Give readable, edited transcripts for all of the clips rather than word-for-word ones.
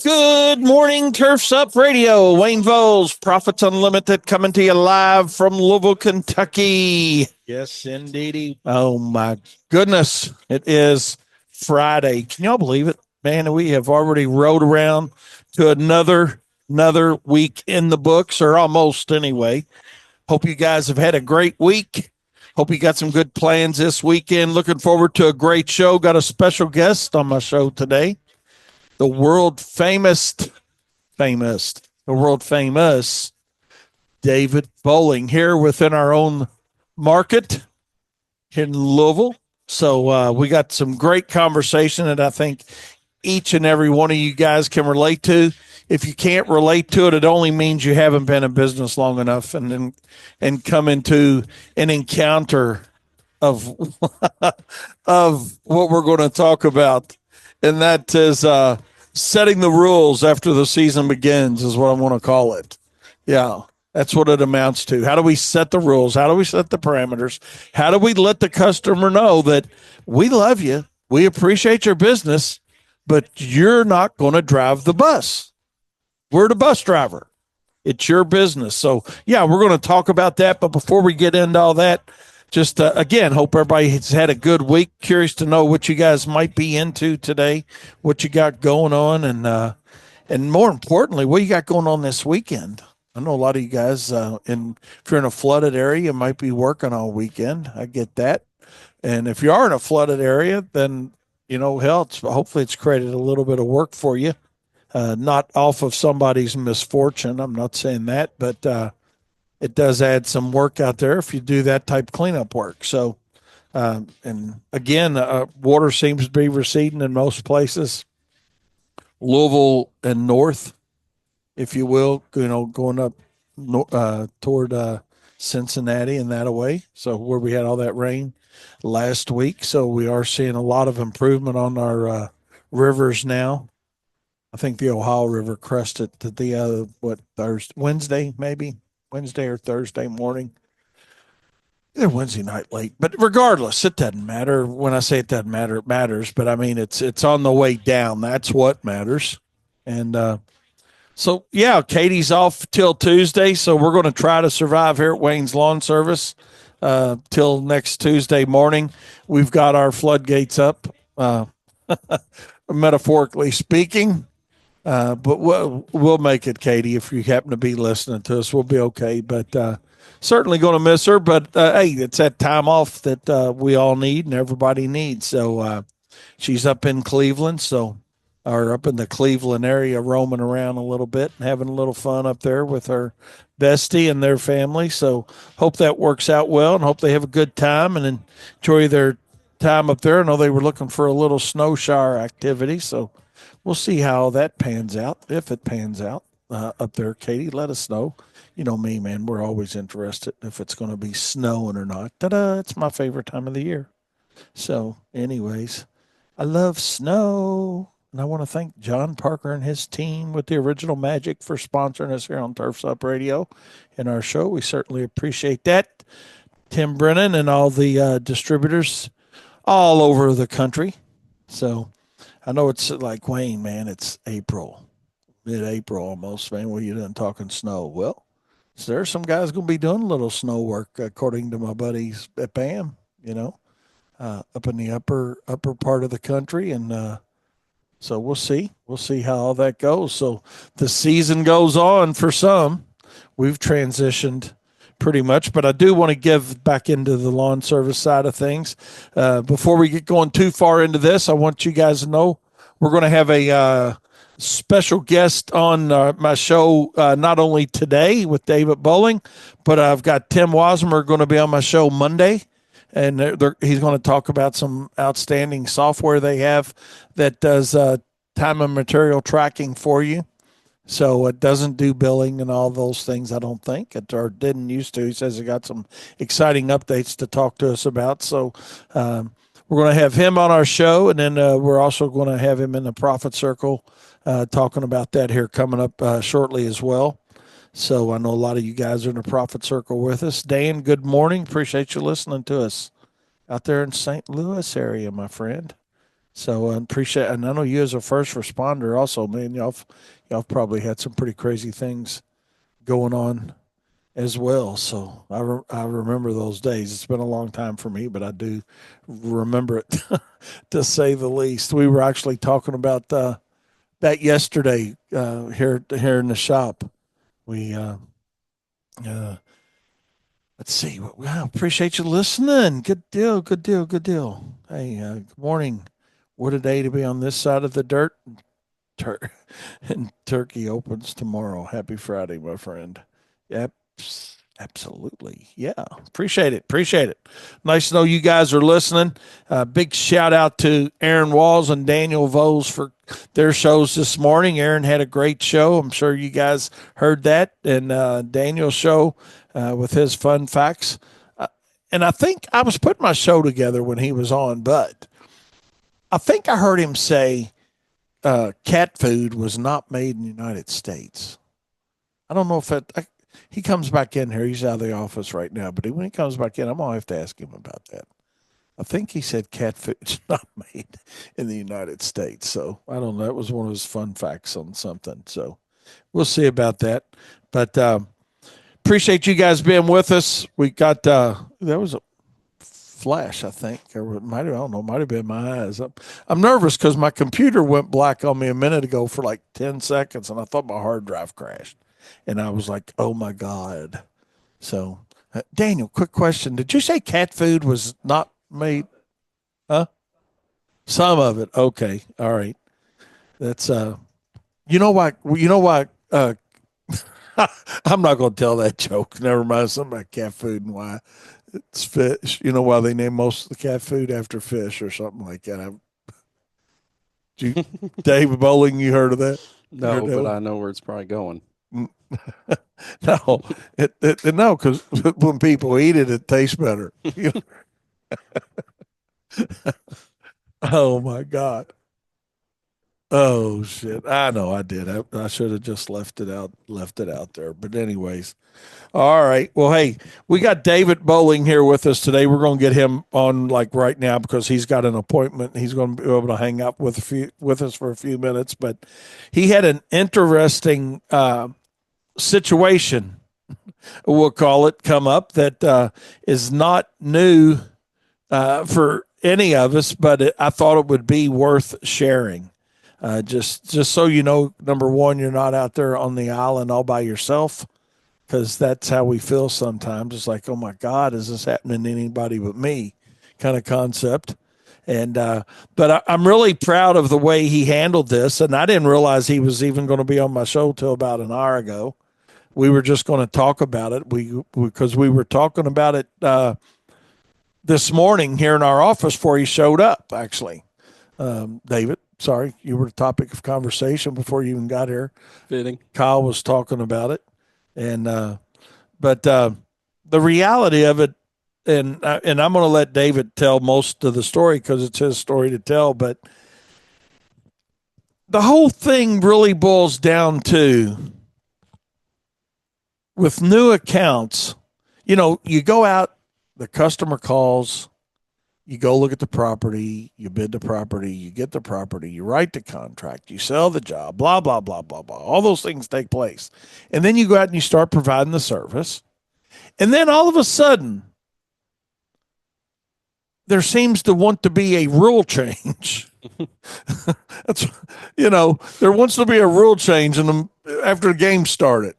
Good morning, Turfs Up Radio. Wayne Voles, Profits Unlimited, coming to you live from Louisville, Kentucky. Yes, indeedy. Oh, my goodness. It is Friday. Can y'all believe it? Man, we have already rode around to another week in the books, or almost anyway. Hope you guys have had a great week. Hope you got some good plans this weekend. Looking forward to a great show. Got a special guest on my show today. The world famous David Bowling here within our own market in Louisville. So we got some great conversation that I think each and every one of you guys can relate to. If you can't relate to it, it only means you haven't been in business long enough and come into an encounter of of what we're going to talk about. And that is setting the rules after the season begins is what I want to call it. Yeah, that's what it amounts to. How do we set the rules? How do we set the parameters? How do we let the customer know that we love you, we appreciate your business, but you're not going to drive the bus? We're the bus driver. It's your business. So, yeah, we're going to talk about that. But before we get into all that, just again, hope everybody has had a good week. Curious to know what you guys might be into today, what you got going on, and more importantly, what you got going on this weekend. I know a lot of you guys, if you're in a flooded area, you might be working all weekend. I get that. And if you are in a flooded area, then, hell, hopefully it's created a little bit of work for you. Not off of somebody's misfortune. I'm not saying that, but it does add some work out there if you do that type of cleanup work. So, and again, water seems to be receding in most places. Louisville and north, if you will, going up toward Cincinnati and that away. So where we had all that rain last week. So we are seeing a lot of improvement on our rivers now. I think the Ohio River crested the Wednesday or Thursday morning. Either Wednesday night late, but regardless, it doesn't matter. When I say it doesn't matter, it matters. But I mean, it's on the way down. That's what matters. And so, yeah, Katie's off till Tuesday, so we're going to try to survive here at Wayne's Lawn Service till next Tuesday morning. We've got our floodgates up, metaphorically speaking. But we'll make it, Katie. If you happen to be listening to us, we'll be okay. But certainly going to miss her. But hey, it's that time off that we all need and everybody needs. So she's up in Cleveland, or up in the Cleveland area, roaming around a little bit and having a little fun up there with her bestie and their family. So hope that works out well, and hope they have a good time and enjoy their time up there. I know they were looking for a little snow shower activity, so we'll see how that pans out, if it pans out up there. Katie, let us know. You know me, man. We're always interested if it's going to be snowing or not. Ta-da! It's my favorite time of the year. So, anyways, I love snow. And I want to thank John Parker and his team with the Original Magic for sponsoring us here on Turfs Up Radio in our show. We certainly appreciate that. Tim Brennan and all the distributors all over the country. So, I know it's like, Wayne, man, it's April, mid-April almost, man. Well, you done talking snow. Well, so there's some guys going to be doing a little snow work, according to my buddies at BAM, up in the upper part of the country. And so we'll see. We'll see how all that goes. So the season goes on for some. We've transitioned pretty much, but I do want to give back into the lawn service side of things. Before we get going too far into this, I want you guys to know we're going to have a special guest on my show, not only today with David Bowling, but I've got Tim Wasmer going to be on my show Monday, and he's going to talk about some outstanding software they have that does time and material tracking for you. So it doesn't do billing and all those things, I don't think, or didn't used to. He says he got some exciting updates to talk to us about. So we're going to have him on our show, and then we're also going to have him in the Profit Circle talking about that here coming up shortly as well. So I know a lot of you guys are in the Profit Circle with us. Dan, good morning. Appreciate you listening to us out there in St. Louis area, my friend. So appreciate, and I know you as a first responder also, man. Y'all probably had some pretty crazy things going on as well. So I remember those days. It's been a long time for me, but I do remember it to say the least. We were actually talking about that yesterday here in the shop. We uh, let's see. Wow, appreciate you listening. Good deal. Good deal. Good deal. Hey, good morning. What a day to be on this side of the dirt. Tur- and Turkey opens tomorrow. Happy Friday, my friend. Yep, absolutely. Yeah, appreciate it. Appreciate it. Nice to know you guys are listening. Big shout out to Aaron Walls and Daniel Vose for their shows this morning. Aaron had a great show. I'm sure you guys heard that. And Daniel's show with his fun facts. And I think I was putting my show together when he was on, but I think I heard him say cat food was not made in the United States. I don't know if he comes back in here. He's out of the office right now, but when he comes back in, I'm going to have to ask him about that. I think he said cat food's not made in the United States. So I don't know. That was one of his fun facts on something. So we'll see about that. But appreciate you guys being with us. We got, that was a flash, I think, or I don't know, might have been my eyes. I'm nervous because my computer went black on me a minute ago for like 10 seconds, and I thought my hard drive crashed, and I was like, "Oh my god!" So, Daniel, quick question: did you say cat food was not made? Huh? Some of it. Okay, all right. That's You know why? You know why? I'm not going to tell that joke. Never mind. Something about cat food and why it's fish. You know why they name most of the cat food after fish or something like that. David Bowling, you heard of that? No, but I know where it's probably going. No, no, because when people eat it, it tastes better. Oh my god. Oh shit. I know I did. I should have just left it out there. But anyways, all right. Well, hey, we got David Bowling here with us today. We're going to get him on like right now because he's got an appointment. He's going to be able to hang up with us for a few minutes. But he had an interesting situation, we'll call it, come up that is not new for any of us, but I thought it would be worth sharing. Just so you know, number one, you're not out there on the island all by yourself because that's how we feel sometimes. It's like, oh my God, is this happening to anybody but me? Kind of concept. And but I'm really proud of the way he handled this, and I didn't realize he was even going to be on my show till about an hour ago. We were just going to talk about it. Because we were talking about it this morning here in our office before he showed up. Actually, David, sorry, you were the topic of conversation before you even got here. Fitting. Kyle was talking about it, and but the reality of it, and I'm going to let David tell most of the story because it's his story to tell. But the whole thing really boils down to with new accounts. You know, you go out, the customer calls, you go look at the property, you bid the property, you get the property, you write the contract, you sell the job, blah, blah, blah, blah, blah. All those things take place. And then you go out and you start providing the service. And then all of a sudden, there seems to want to be a rule change. That's, there wants to be a rule change after the game started.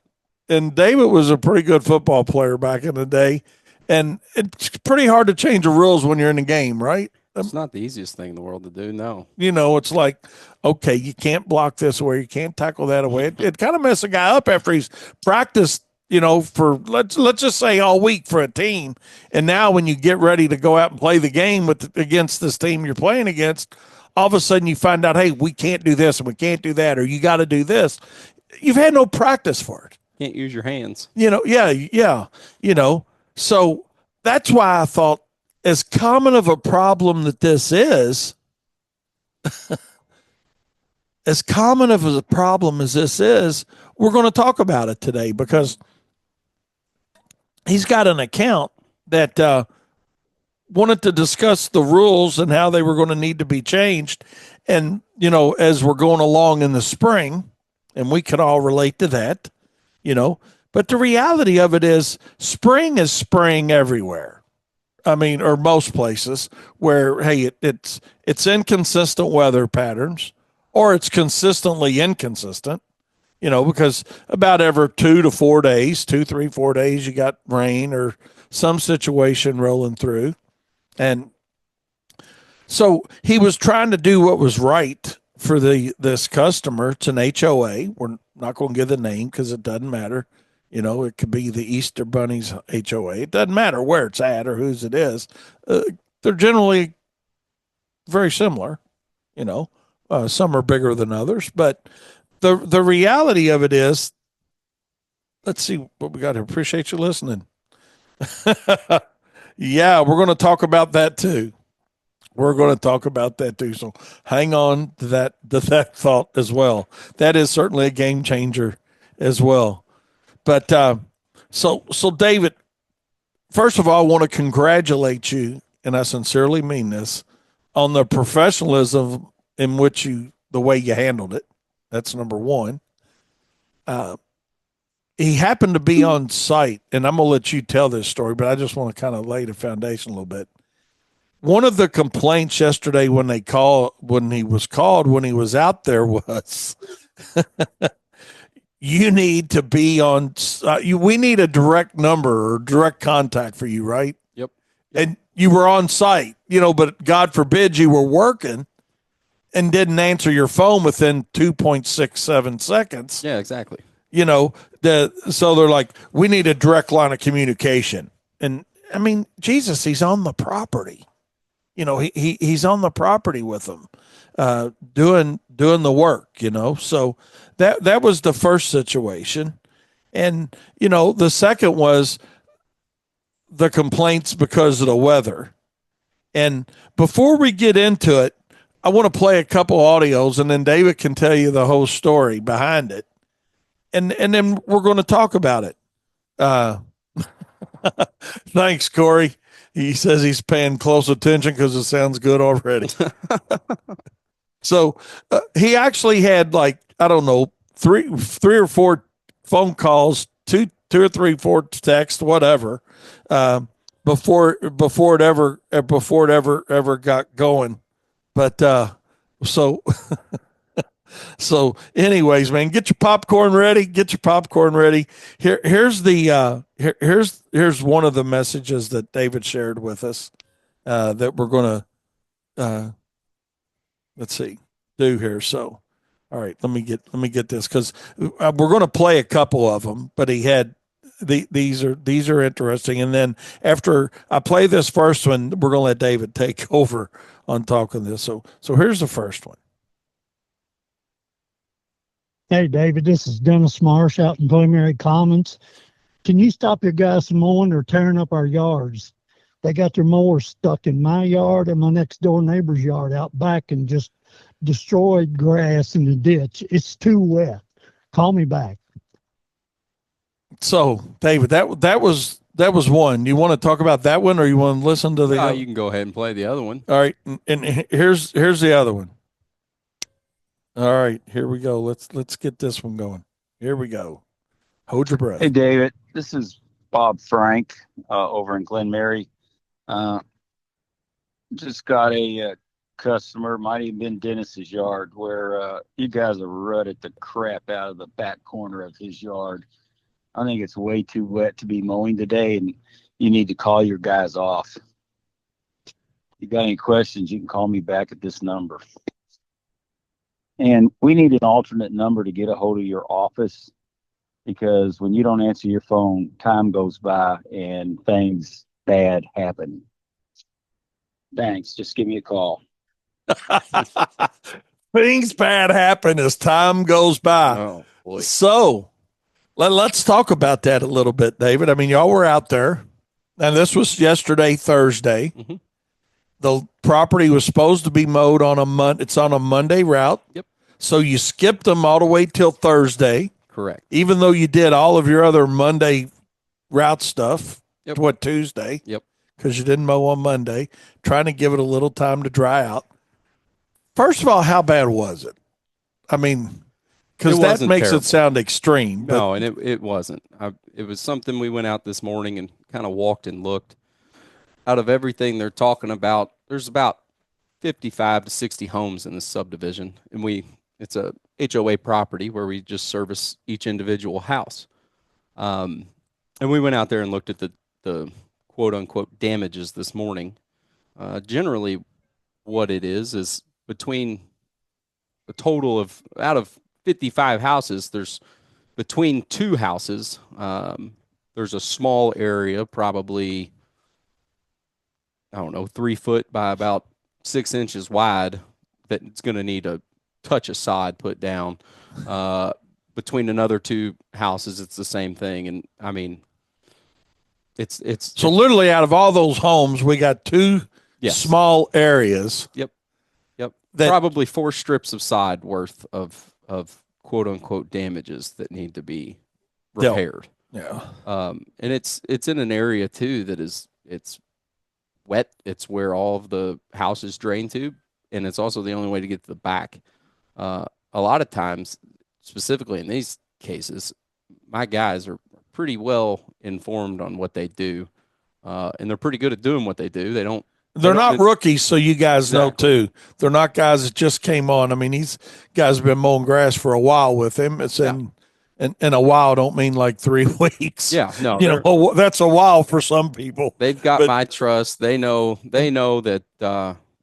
And David was a pretty good football player back in the day. And it's pretty hard to change the rules when you're in the game, right? It's not the easiest thing in the world to do, no. It's like, okay, you can't block this away, you can't tackle that away. It kind of messes a guy up after he's practiced, for let's just say all week for a team. And now when you get ready to go out and play the game against this team you're playing against, all of a sudden you find out, hey, we can't do this and we can't do that, or you got to do this. You've had no practice for it. Can't use your hands. Yeah. So that's why I thought, as common of a problem that this is, as common of a problem as this is, we're going to talk about it today because he's got an account that wanted to discuss the rules and how they were going to need to be changed. And, as we're going along in the spring, and we could all relate to that, but the reality of it is spring everywhere. I mean, or most places where, hey, it's inconsistent weather patterns, or it's consistently inconsistent, because about every 2 to 4 days, 2, 3, 4 days, you got rain or some situation rolling through. And so he was trying to do what was right for this customer. It's an HOA. We're not going to give the name because it doesn't matter. It could be the Easter Bunny's HOA. It doesn't matter where it's at or whose it is. They're generally very similar. Some are bigger than others, but the reality of it is, let's see what we got here. Appreciate you listening. Yeah, we're going to talk about that too. So hang on to that thought as well. That is certainly a game changer as well. But so David, first of all, I want to congratulate you, and I sincerely mean this, on the professionalism in which the way you handled it. That's number one. He happened to be on site, and I'm going to let you tell this story, but I just want to kind of lay the foundation a little bit. One of the complaints yesterday when he was out there was, you need to be on. We need a direct number or direct contact for you, right? Yep. And you were on site, but God forbid you were working and didn't answer your phone within 2.67 seconds. Yeah, exactly. So they're like, we need a direct line of communication. And I mean, Jesus, he's on the property. He's on the property with them, doing the work, So that was the first situation. And, the second was the complaints because of the weather. And before we get into it, I want to play a couple audios, and then David can tell you the whole story behind it. And then we're going to talk about it. Thanks, Corey. He says he's paying close attention because it sounds good already. So he actually had, like, I don't know, three or four phone calls, two or three, four texts, whatever, before it ever got going. But so so anyways, man, get your popcorn ready. Here's one of the messages that David shared with us, that we're going to, let's see, do here. So, all right, let me get this, because we're going to play a couple of them, but he had these are interesting. And then after I play this first one, we're going to let David take over on talking this. So here's the first one. Hey, David, this is Dennis Marsh out in Glen Commons. Can you stop your guys from mowing or tearing up our yards? They got their mowers stuck in my yard and my next door neighbor's yard out back and just destroyed grass in the ditch. It's too wet. Call me back. So, David, that was one. You want to talk about that one, or you want to listen to the other? You can go ahead and play the other one. All right, and here's the other one. All right, here we go. Let's get this one going. Here we go. Hold your breath. Hey, David. This is Bob Frank over in Glen Mary. Just got a customer, might even been Dennis's yard, where you guys have rutted the crap out of the back corner of his yard. I think it's way too wet to be mowing today, and you need to call your guys off. If you got any questions, you can call me back at this number. And we need an alternate number to get a hold of your office, because when you don't answer your phone, time goes by and things bad happen. Thanks. Just give me a call. Things bad happen as time goes by. Oh, boy. So let's talk about that a little bit, David. I mean, y'all were out there, and this was yesterday, Thursday. Mm-hmm. The property was supposed to be mowed on it's on a Monday route. Yep. So you skipped them all the way till Thursday. Correct. Even though you did all of your other Monday route stuff. Yep. What, Tuesday? Yep. because you didn't mow on Monday, trying to give it a little time to dry out. First of all, how bad was it? I mean, because It that wasn't makes terrible. it sound extreme. But No, and it wasn't. It was something we went out this morning and kind of walked and looked. Out of everything they're talking about, there's about 55 to 60 homes in this subdivision, and it's a HOA property where we just service each individual house. And we went out there and looked at the quote unquote damages this morning. Generally, what it is between a total of out of 55 houses, there's between two houses, there's a small area, probably, I don't know, 3 foot by about 6 inches wide, that it's going to need a touch of sod put down. Between another two houses, it's the same thing. And I mean, it's so literally out of all those homes, we got two yes. small areas. Yep. That, probably 4 strips of sod worth of quote unquote damages that need to be repaired. Yeah. And it's in an area too that it's wet. It's where all of the houses drain to, and it's also the only way to get to the back. A lot of times, specifically in these cases, my guys are pretty well informed on what they do, and they're pretty good at doing what they do. They're not rookies, so you guys know too. They're not guys that just came on. I mean, these guys have been mowing grass for a while with him. It's and a while don't mean like 3 weeks. Yeah, no, that's a while for some people. They've got my trust. They know that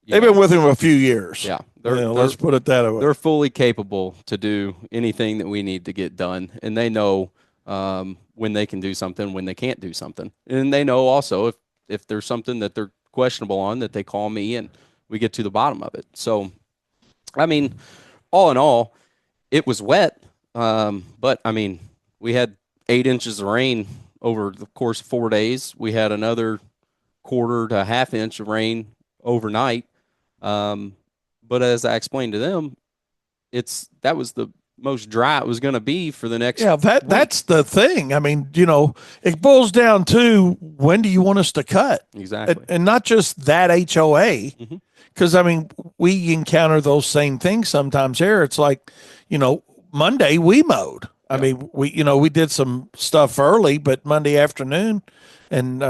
they've been with him a few years. Yeah, let's put it that way. They're fully capable to do anything that we need to get done, and they know when they can do something, when they can't do something, and they know also if there's something that they're questionable on, that they call me and we get to the bottom of it. So, I mean, all in all, it was wet, but I mean, we had 8 inches of rain over the course of 4 days. We had another quarter to a half inch of rain overnight. But as I explained to them, that was the most dry it was going to be for the next week. That's the thing. I mean, it boils down to, when do you want us to cut? Exactly. And not just that HOA, because I mean, we encounter those same things sometimes here. It's like, Monday we mowed. I mean, we did some stuff early, but Monday afternoon, and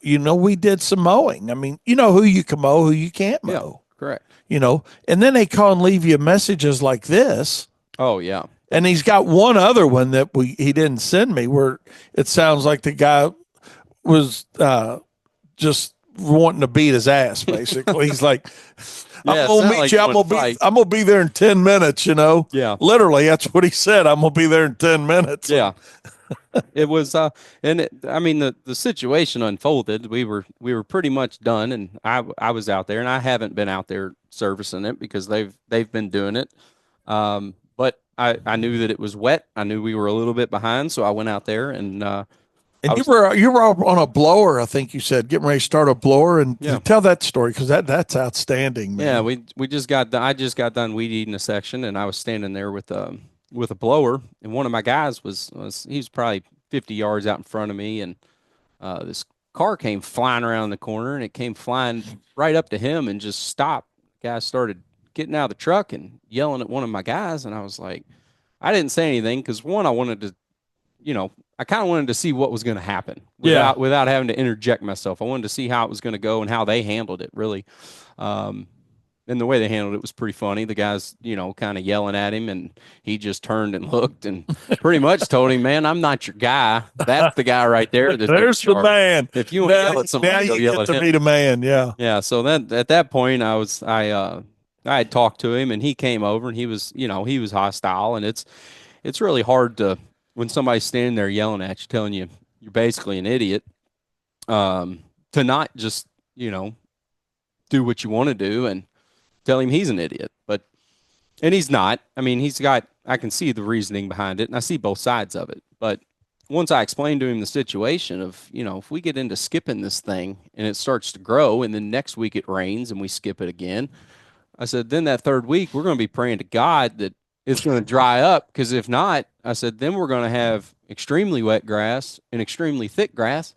we did some mowing. I mean, who you can mow, who you can't mow. Yeah, correct. And then they call and leave you messages like this. Oh yeah. And he's got one other one that he didn't send me, where it sounds like the guy was just wanting to beat his ass. Basically, he's like, "I'm gonna meet you. I'm gonna be there in 10 minutes." Yeah. Literally, that's what he said. I'm gonna be there in 10 minutes. Yeah. It was, I mean, the situation unfolded. We were pretty much done, and I was out there, and I haven't been out there servicing it because they've been doing it. But I knew that it was wet. I knew we were a little bit behind, so I went out there and you were on a blower, I think you said, getting ready to start a blower, and tell that story, because that's outstanding, man. Yeah, I just got done weed eating a section, and I was standing there with a blower, and one of my guys he was probably 50 yards out in front of me, and this car came flying around the corner, and it came flying right up to him and just stopped. The guy started getting out of the truck and yelling at one of my guys, and I was like, I didn't say anything because, one, I wanted to, I kind of wanted to see what was going to happen without having to interject myself. I wanted to see how it was going to go and how they handled it, really. And the way they handled it was pretty funny. The guys, kind of yelling at him, and he just turned and looked and pretty much told him, "Man, I'm not your guy. That's the guy right there. There's the man. If you want to yell at somebody, now you get to be the man." Yeah. Yeah. So then at that point, I had talked to him, and he came over, and he was hostile, and it's really hard when somebody's standing there yelling at you, telling you you're basically an idiot, to not just, do what you want to do and tell him he's an idiot. And he's not. I mean, I can see the reasoning behind it, and I see both sides of it. But once I explained to him the situation of, if we get into skipping this thing and it starts to grow, and then next week it rains and we skip it again, I said, then that third week, we're going to be praying to God that it's going to dry up, because if not, I said, then we're going to have extremely wet grass and extremely thick grass,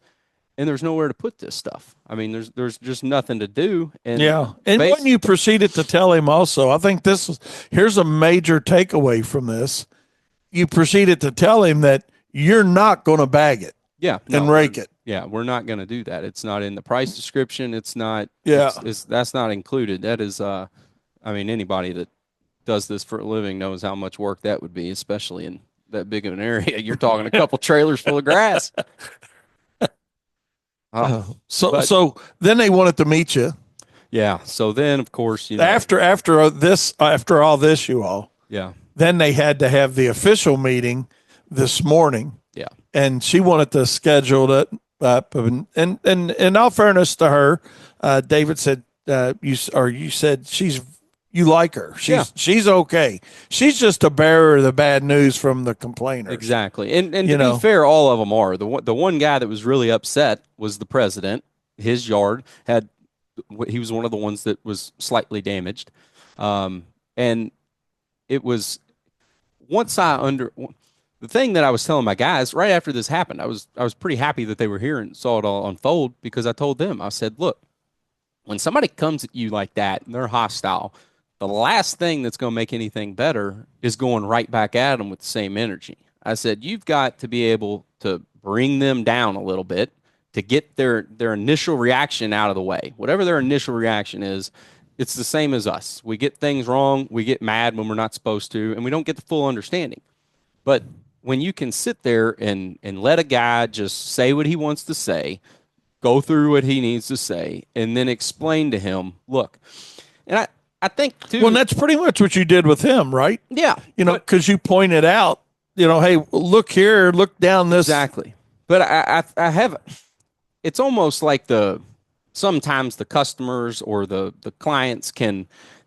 and there's nowhere to put this stuff. I mean, there's just nothing to do. And Yeah. And when you proceeded to tell him also, I think here's a major takeaway from this. You proceeded to tell him that you're not going to bag it and rake it. Yeah, we're not going to do that. It's not in the price description. It's not. Yeah. That's not included. That is. I mean, anybody that does this for a living knows how much work that would be, especially in that big of an area. You're talking a couple trailers full of grass. So then they wanted to meet you. Yeah. So then, of course, after all this, you all. Yeah. Then they had to have the official meeting this morning. Yeah. And she wanted to schedule it up. And in all fairness to her, David said, you said you like her. She's okay. She's just a bearer of the bad news from the complainers. Exactly. And to be fair, all of them are. The one guy that was really upset was the president. His yard he was one of the ones that was slightly damaged. And it was the thing that I was telling my guys right after this happened, I was pretty happy that they were here and saw it all unfold, because I told them, I said, look, when somebody comes at you like that and they're hostile, the last thing that's going to make anything better is going right back at them with the same energy. I said, you've got to be able to bring them down a little bit to get their initial reaction out of the way. Whatever their initial reaction is, it's the same as us. We get things wrong. We get mad when we're not supposed to, and we don't get the full understanding. But when you can sit there and let a guy just say what he wants to say, go through what he needs to say, and then explain to him, look, and I think too. Well, and that's pretty much what you did with him, right? Yeah. Because you pointed out, hey, look here, look down this. Exactly. But I have, it's almost like sometimes the customers or the clients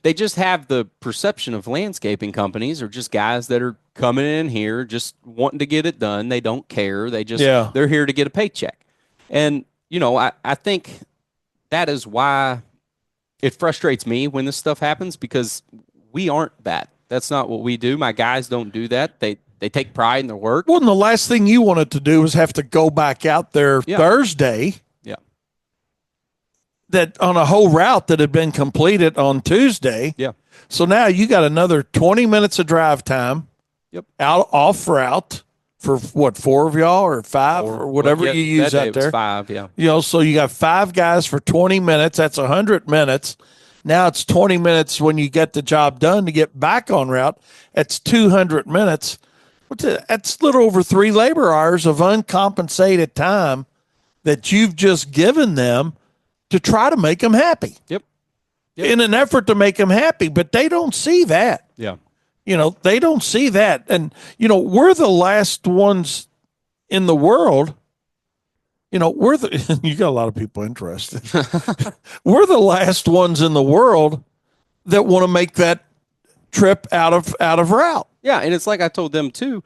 they just have the perception of landscaping companies are just guys that are coming in here just wanting to get it done. They don't care. They're here to get a paycheck. And, I think that is why it frustrates me when this stuff happens, because we aren't that. That's not what we do. My guys don't do that. They take pride in their work. Well, and the last thing you wanted to do was have to go back out there Thursday. Yeah. That on a whole route that had been completed on Tuesday. Yeah. So now you got another 20 minutes of drive time. Yep. Off route for what, 4 of y'all or 5 or whatever you use out there. 5, yeah. So you got 5 guys for 20 minutes. That's 100 minutes. Now it's 20 minutes when you get the job done to get back on route. That's 200 minutes. That's a little over 3 labor hours of uncompensated time that you've just given them to try to make them happy. Yep. In an effort to make them happy, but they don't see that. Yeah. They don't see that. And, we're the last ones in the world. You got a lot of people interested. We're the last ones in the world that want to make that trip out of route. Yeah. And it's like I told them too,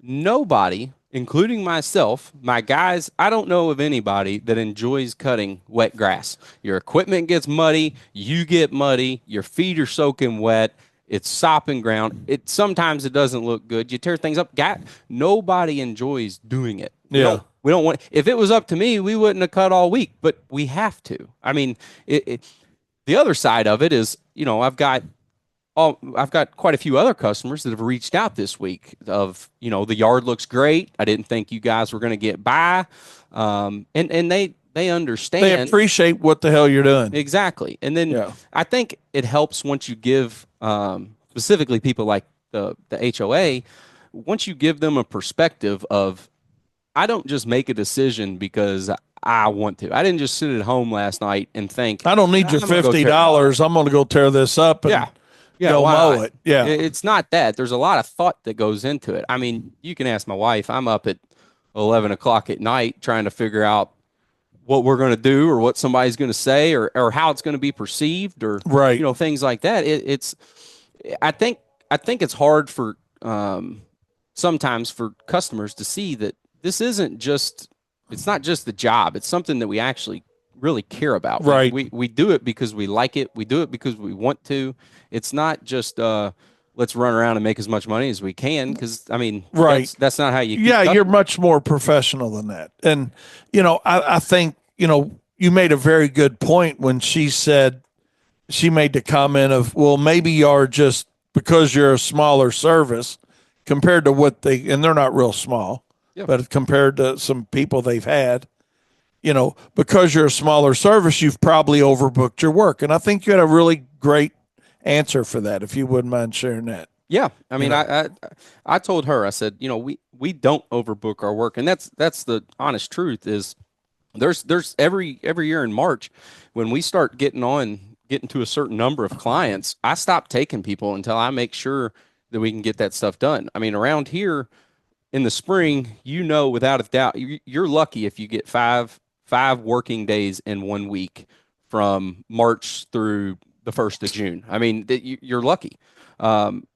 nobody, including myself, my guys, I don't know of anybody that enjoys cutting wet grass. Your equipment gets muddy, you get muddy, your feet are soaking wet, it's sopping ground. Sometimes it doesn't look good. You tear things up. Nobody enjoys doing it. Yeah. We don't want. If it was up to me, we wouldn't have cut all week, but we have to. I mean, the other side of it is, I've got quite a few other customers that have reached out this week of, the yard looks great. I didn't think you guys were going to get by. And they understand. They appreciate what the hell you're doing. Exactly. And then I think it helps once you give, specifically people like the HOA, once you give them a perspective of, I don't just make a decision because I want to. I didn't just sit at home last night and think, I don't need your $50. I'm going to go tear this up and go mow it. Yeah. It's not that. There's a lot of thought that goes into it. I mean, you can ask my wife. I'm up at 11 o'clock at night trying to figure out what we're going to do or what somebody's going to say or how it's going to be perceived or, things like that. I think it's hard for sometimes for customers to see that this isn't just, it's not just the job. It's something that we actually really care about. Right. We do it because we like it. We do it because we want to. It's not just, let's run around and make as much money as we can. Cause I mean, Right. that's not how you, keep Yeah, you're customers. much more professional than that. And, I think, you made a very good point when she made the comment of, well, maybe you're just because you're a smaller service compared to and they're not real small, Yeah. but compared to some people they've had, because you're a smaller service, you've probably overbooked your work. And I think you had a really great answer for that, if you wouldn't mind sharing that. Yeah, I mean, know. I told her, I said, we don't overbook our work, and that's the honest truth. Is there's every year in March when we start getting to a certain number of clients, I stop taking people until I make sure that we can get that stuff done. I mean, around here in the spring, without a doubt, you're lucky if you get five working days in 1 week from March through the 1st of June. I mean, you're lucky.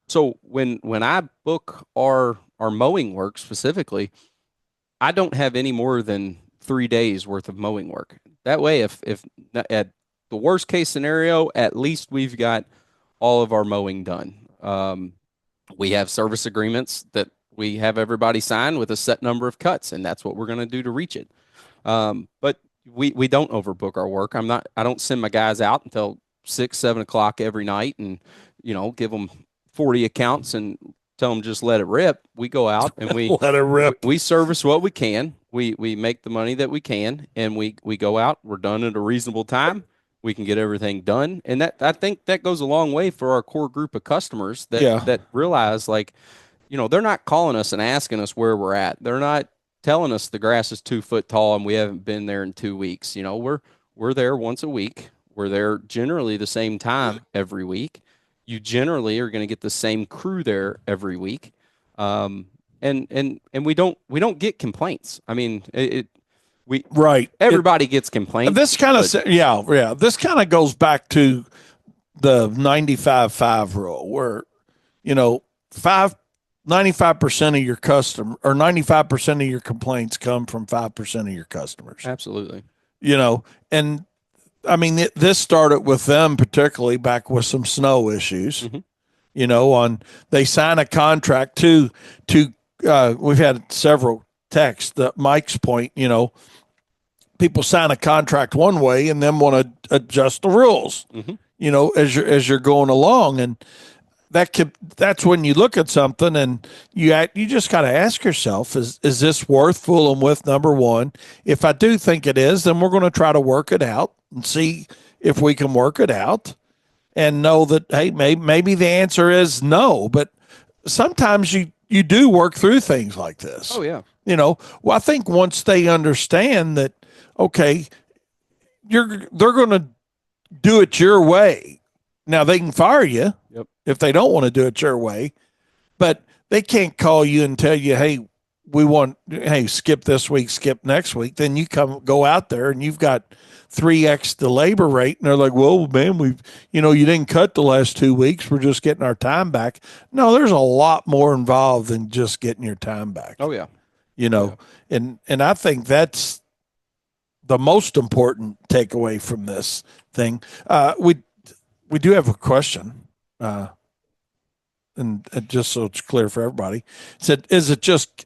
So when I book our mowing work specifically, I don't have any more than 3 days worth of mowing work. That way, if at the worst case scenario, at least we've got all of our mowing done. We have service agreements that we have everybody sign with a set number of cuts, and that's what we're going to do to reach it. But we don't overbook our work. I don't send my guys out until 6, 7 o'clock every night, and give them 40 accounts and tell them just let it rip. We go out and we Let it rip. we service what we can. We make the money that we can, and we go out. We're done at a reasonable time. We can get everything done, and that I think that goes a long way for our core group of customers that realize, like, they're not calling us and asking us where we're at. They're not telling us the grass is 2 foot tall and we haven't been there in 2 weeks. We're there once a week. We're there generally the same time every week. You generally are going to get the same crew there every week. And we don't get complaints. I mean, Right. everybody gets complaints. This kind of, this kind of goes back to the 95-5 rule where, 95% of your customer or 95% of your complaints come from 5% of your customers. Absolutely. And I mean, this started with them, particularly back with some snow issues, they sign a contract to we've had several texts that Mike's point, people sign a contract one way and then want to adjust the rules, as you're going along. And that's when you look at something and you just got to ask yourself, is this worth fooling with? Number one, if I do think it is, then we're going to try to work it out and see if we can work it out and know that, hey, maybe the answer is no, but sometimes you do work through things like this. Oh yeah. Well, I think once they understand that, okay, they're going to do it your way. Now they can fire you if they don't want to do it your way, but they can't call you and tell you, hey, skip this week, skip next week. Then you go out there and you've got 3x the labor rate. And they're like, well, man, you didn't cut the last 2 weeks. We're just getting our time back. No, there's a lot more involved than just getting your time back. Oh yeah. And I think that's the most important takeaway from this thing. We do have a question. And just so it's clear for everybody, it said,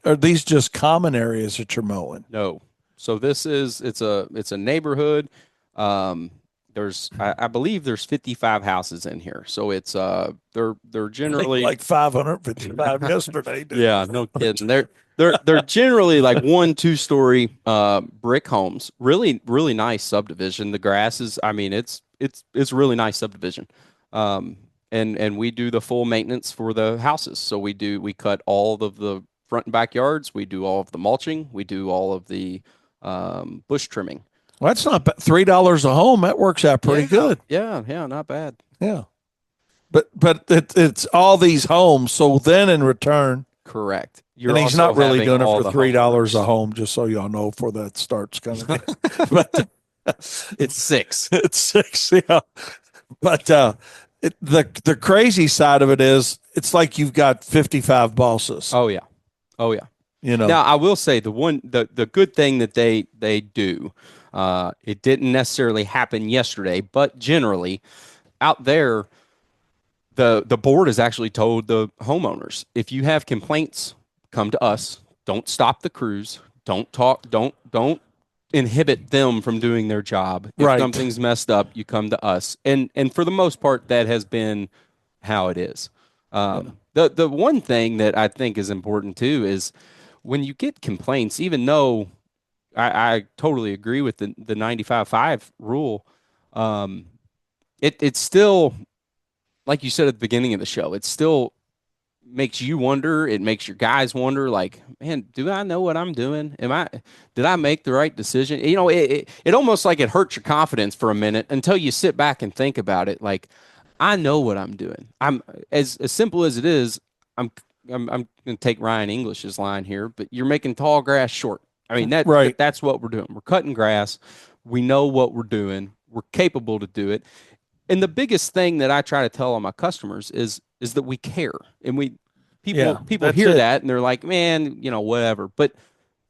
are these just common areas that you're mowing? No. So it's a neighborhood. I believe there's 55 houses in here. So it's they're generally like 555 yesterday. Dude. Yeah, no kidding. They're generally like 1-2 story brick homes. Really, really nice subdivision. The grass is, I mean, it's really nice subdivision. And we do the full maintenance for the houses. So we cut all of the front and backyards. We do all of the mulching. We do all of the bush trimming. Well, that's not bad. $3 a home. That works out pretty good. Yeah, not bad. Yeah. But it's all these homes. So then in return, correct. And he's not really doing it for $3 a home, just so y'all know, before that starts coming. But it's 6. It's 6, yeah. But the crazy side of it is, it's like you've got 55 bosses. Oh yeah. Now I will say the good thing that they do, it didn't necessarily happen yesterday, but generally out there, the board has actually told the homeowners, if you have complaints, come to us. Don't stop the crews. Don't talk. Don't inhibit them from doing their job. If Right. something's messed up, you come to us. And for the most part, that has been how it is. The one thing that I think is important too is when you get complaints, even though I totally agree with the 95.5 rule, it's still, like you said at the beginning of the show, it still makes you wonder. It makes your guys wonder, like, man, do I know what I'm doing? Did I make the right decision? It almost like it hurts your confidence for a minute until you sit back and think about it. Like, I know what I'm doing. I'm as simple as it is. I'm going to take Ryan English's line here, but you're making tall grass short. I mean, Right. that's what we're doing. We're cutting grass. We know what we're doing. We're capable to do it. And the biggest thing that I try to tell all my customers is that we care. And people that's hear it. that and they're like, man, whatever. But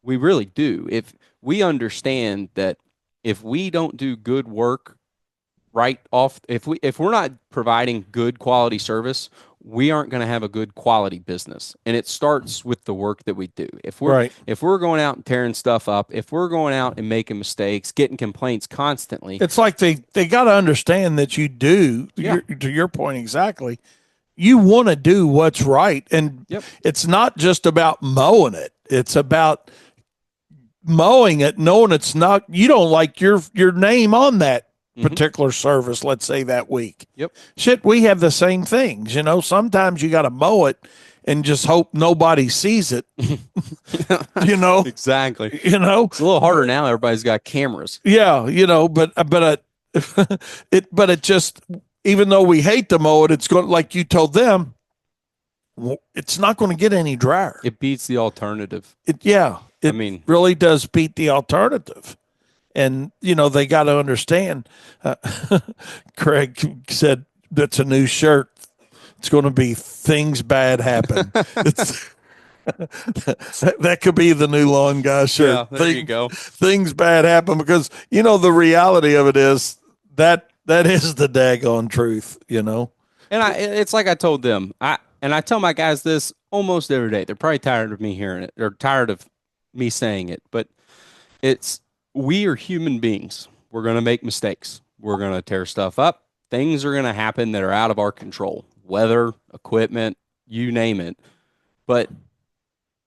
we really do. If we understand that if we don't do good work right off, if we're not providing good quality service, we aren't going to have a good quality business. And it starts with the work that we do. Right. If we're going out and tearing stuff up, if we're going out and making mistakes, getting complaints constantly, It's like they got to understand that you do, Yeah. to your point exactly, you want to do what's right. And Yep. it's not just about mowing it. It's about mowing it, knowing it's not, you don't like your name on that particular service, let's say that week. Yep. Shit, we have the same things. Sometimes you got to mow it and just hope nobody sees it. Exactly. It's It's a little harder now. Everybody's got cameras. Yeah, but it just, even though we hate to mow it, it's going, like you told them, it's not going to get any drier. It beats the alternative. It mean- really does beat the alternative. And, they got to understand. Craig said that's a new shirt. It's going to be things bad happen. That could be the new lawn guy shirt. Yeah, there you go. Things bad happen because, the reality of it is that is the daggone truth, And it's like I told them, I tell my guys this almost every day. They're probably tired of me hearing it. They're tired of me saying it, but we are human beings. We're going to make mistakes. We're going to tear stuff up. Things are going to happen that are out of our control. Weather, equipment, you name it. But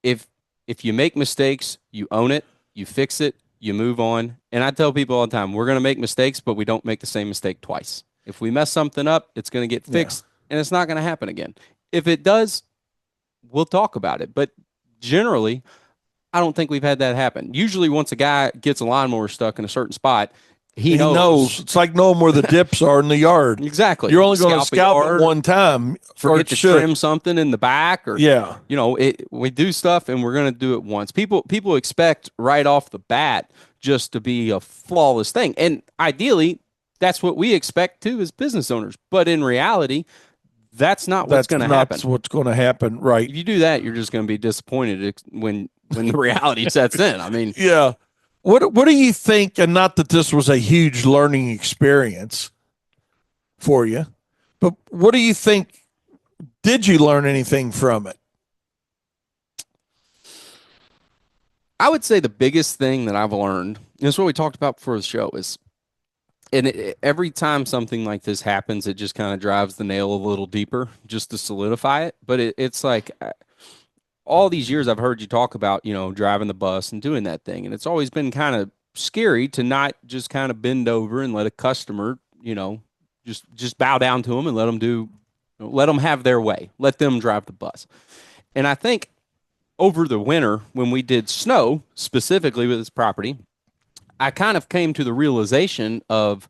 if you make mistakes, you own it, you fix it, you move on. And I tell people all the time, we're going to make mistakes, but we don't make the same mistake twice. If we mess something up, it's going to get fixed and it's not going to happen again. If it does, we'll talk about it. But generally, I don't think we've had that happen. Usually once a guy gets a lawnmower stuck in a certain spot, he knows. It's like knowing where the dips are in the yard. Exactly. You're only going to scalp yard, it one time. forget to trim something in the back, or we do stuff and we're going to do it once. People expect right off the bat just to be a flawless thing, and ideally, that's what we expect too as business owners. But in reality, that's not what's going to happen. That's what's going to happen, right? If you do that, you're just going to be disappointed when the reality sets in. I mean, yeah. What do you think? And not that this was a huge learning experience for you, but what do you think? Did you learn anything from it? I would say the biggest thing that I've learned, and it's what we talked about before the show, is, every time something like this happens, it just kind of drives the nail a little deeper just to solidify it. But it's like, all these years I've heard you talk about, driving the bus and doing that thing. And it's always been kind of scary to not just kind of bend over and let a customer, just bow down to them and let them have their way. Let them drive the bus. And I think over the winter, when we did snow, specifically with this property, I kind of came to the realization of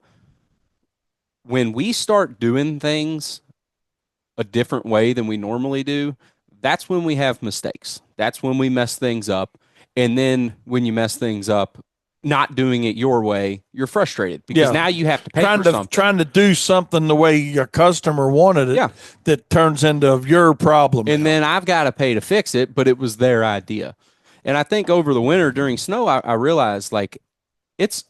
when we start doing things a different way than we normally do, that's when we have mistakes. That's when we mess things up. And then when you mess things up, not doing it your way, you're frustrated because now you have to pay for something. Trying to do something the way your customer wanted it, that turns into your problem. And then I've got to pay to fix it, but it was their idea. And I think over the winter during snow, I realized, like, it's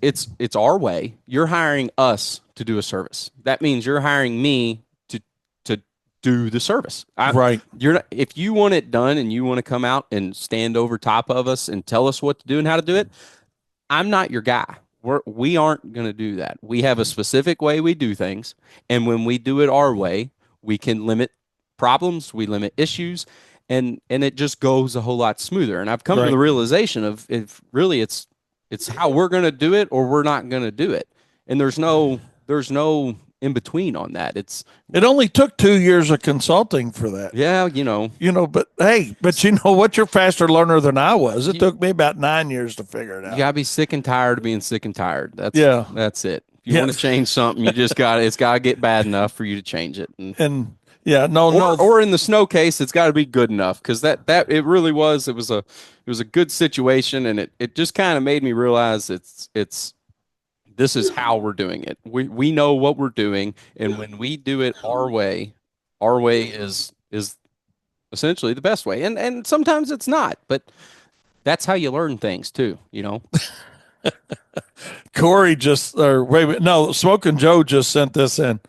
our way. You're hiring us to do a service. That means you're hiring me to do the service. Right. You're not, if you want it done and you want to come out and stand over top of us and tell us what to do and how to do it, I'm not your guy. We aren't going to do that. We have a specific way we do things, and when we do it our way, we can limit problems, we limit issues, and it just goes a whole lot smoother. And I've come to Right. the realization of if really it's how we're going to do it or we're not going to do it, and there's no in between on that. It only took 2 years of consulting for that. Yeah, But hey, but you know what? You're faster learner than I was. It took me about 9 years to figure it out. you gotta be sick and tired of being sick and tired. That's it. If you Yeah. want to change something, you just it's gotta get bad enough for you to change it. And yeah, no. Or in the snow case, it's got to be good enough because that it really was. It was a good situation, and it just kind of made me realize this is how we're doing it. We know what we're doing, and when we do it our way is essentially the best way. And sometimes it's not, but that's how you learn things too. Corey wait a minute. No, Smoking Joe just sent this in.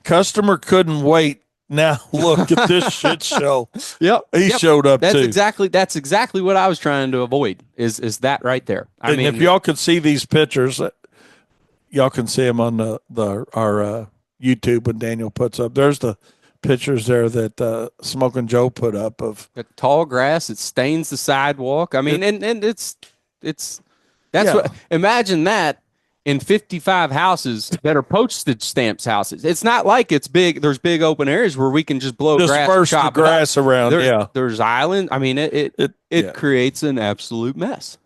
Customer couldn't wait. Now look at this shit show. Yep. He showed up That's too. exactly what I was trying to avoid is that right there. And if y'all could see these pictures, y'all can see them on our YouTube when Daniel puts up. There's the pictures there that Smoking Joe put up of the tall grass. It stains the sidewalk. I mean, and it's Yeah. what imagine that in 55 houses that are postage stamps houses. It's not like it's big. There's big open areas where we can just blow disperse the grass around. There's island. I mean, it creates an absolute mess.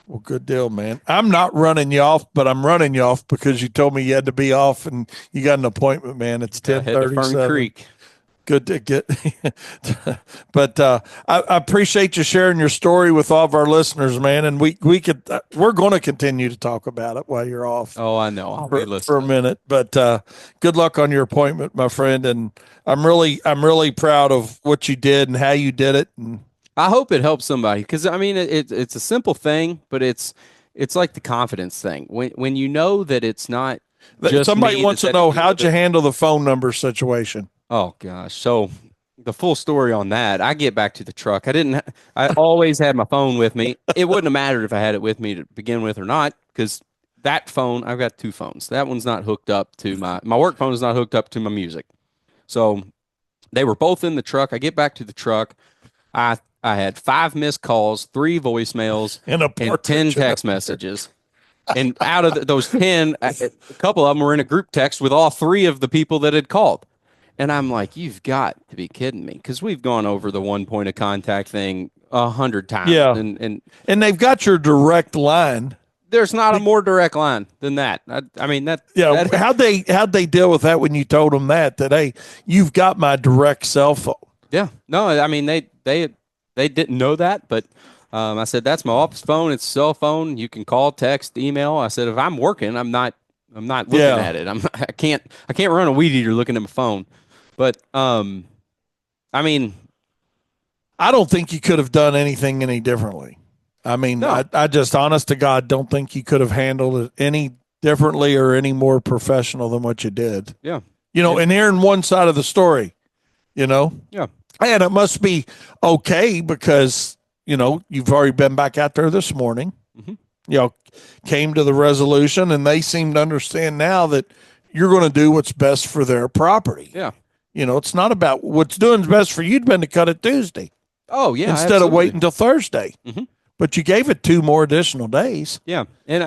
Well, good deal, man. I'm not running you off, but I'm running you off because you told me you had to be off and you got an appointment, man. It's Head to Fern Creek. Good to get. But I appreciate you sharing your story with all of our listeners, man. And we're going to continue to talk about it while you're off. Oh, I know. I'll be listening for a minute. But good luck on your appointment, my friend. And I'm really proud of what you did and how you did it. And I hope it helps somebody because I mean it's a simple thing, but it's like the confidence thing. When you know that it's not just somebody wants to know how'd you handle the phone number situation. Oh gosh, so the full story on that, I get back to the truck. I always had my phone with me. It wouldn't have mattered if I had it with me to begin with or not, because that phone, I've got two phones. That one's not hooked up to my work phone is not hooked up to my music. So they were both in the truck. I get back to the truck. I had 5 missed calls, 3 voicemails, and 10 text messages. And out of those 10, a couple of them were in a group text with all 3 of the people that had called. And I'm like, you've got to be kidding me, because we've gone over the 1 point of contact thing 100 times. Yeah, and they've got your direct line. There's not a more direct line than that. I mean that. Yeah, how'd they deal with that when you told them that hey, you've got my direct cell phone? Yeah, no, I mean they didn't know that, but I said that's my office phone. It's a cell phone. You can call, text, email. I said if I'm working, I'm not looking at it. I can't run a weed eater looking at my phone. But I mean, I don't think you could have done anything any differently. I mean, no. I just, honest to God, don't think you could have handled it any differently or any more professional than what you did. Yeah. And hearing one side of the story, Yeah. And it must be okay because, you've already been back out there this morning, came to the resolution, and they seem to understand now that you're going to do what's best for their property. Yeah. It's not about what's doing best for you. Been to cut it Tuesday. Oh yeah. Instead absolutely. of waiting until Thursday. Mm-hmm. But you gave it 2 more additional days. Yeah. And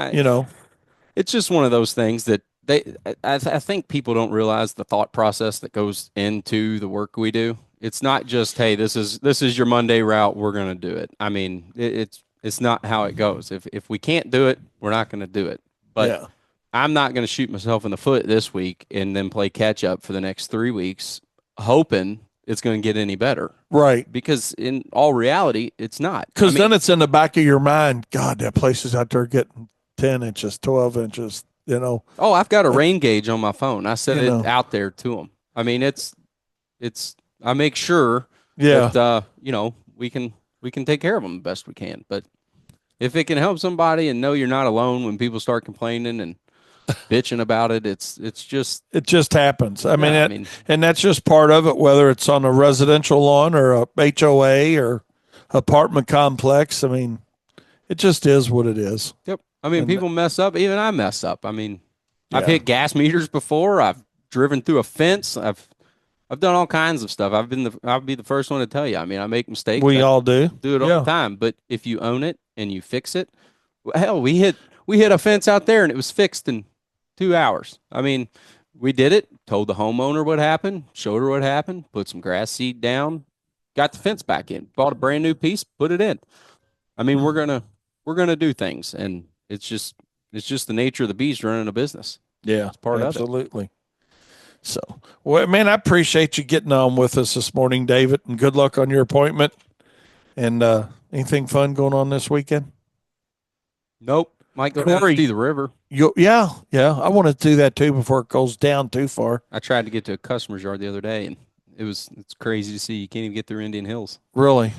it's just one of those things that I think people don't realize the thought process that goes into the work we do. It's not just, hey, this is your Monday route, we're going to do it. I mean, it's not how it goes. If we can't do it, we're not going to do it. But yeah. I'm not going to shoot myself in the foot this week and then play catch up for the next 3 weeks, hoping it's going to get any better. Right. Because in all reality, it's not. Because then it's in the back of your mind, God, that place is out there getting 10 inches, 12 inches, Oh, I've got a rain gauge on my phone. I set it out there to them. I mean, I make sure that, we can take care of them the best we can. But if it can help somebody and know you're not alone when people start complaining and bitching about it. It's just It just happens. I mean, yeah, and that's just part of it, whether it's on a residential lawn or a HOA or apartment complex. I mean, it just is what it is. yep. I mean, And people mess up. Even I mess up. I mean, I've yeah, hit gas meters before. I've driven through a fence. I've done all kinds of stuff. I'll be the first one to tell you. I mean, I make mistakes. we I all do. do it all the Yeah. time. But if you own it and you fix it, hell, we hit a fence out there and it was fixed in 2 hours. I mean, we did it. Told the homeowner what happened. Showed her what happened. Put some grass seed down. Got the fence back in. Bought a brand new piece. Put it in. I mean, we're gonna do things, and it's just the nature of the beast running a business. Yeah. It's part of it. Absolutely. So, well, man, I appreciate you getting on with us this morning, David, and good luck on your appointment. And anything fun going on this weekend? Nope. Might go down Corey. to see the river. Yeah. I want to do that too before it goes down too far. I tried to get to a customer's yard the other day, and it's crazy to see. You can't even get through Indian Hills. Really.